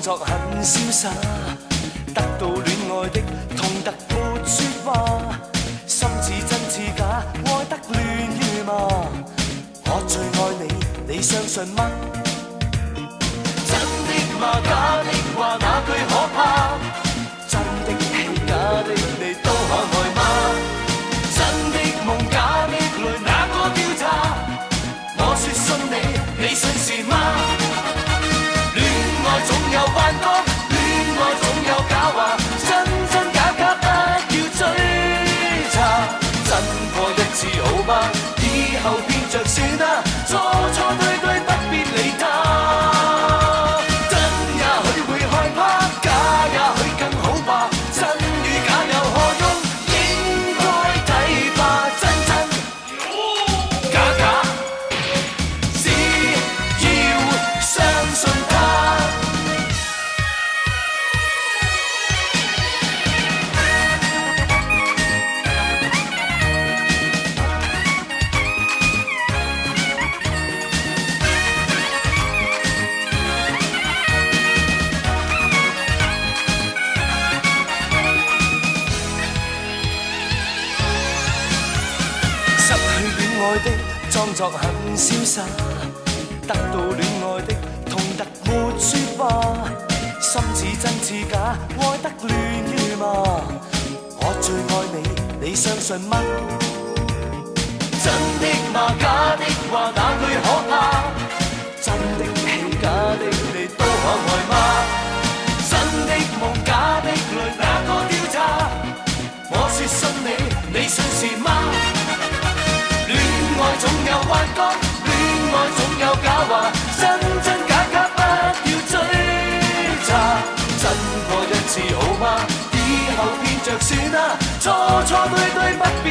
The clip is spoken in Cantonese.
作很瀟灑，得到戀愛的痛得沒說話，心似真似假，愛得亂如麻。我最愛你，你相信嗎？真的嗎？假的話那句可怕？真的戲假的你都可愛嗎？真的夢假的淚哪個調查？我說信你，你信是嗎？戀愛總有幻覺，戀愛總有假話，真真假假不要追查。真過一次好嗎？以後變着算啦，錯錯對對不必理他。真也許會害怕，假也許更好吧。真與假有何用？應該睇吧。真真假假，只要相信他。失去戀愛的裝作很瀟灑，得到戀愛的痛得沒說話，心似真似假，愛得亂如麻。我最愛你，你相信嗎？真的嗎？假的話那句可怕？真的戲假的你都可愛嗎？真的夢假的淚哪個調查？我說信你，你信是嗎？戀愛總有幻覺，戀愛總有假話，真真假假不要追查。真過一次好嗎？以後變着算啦，錯錯對對不必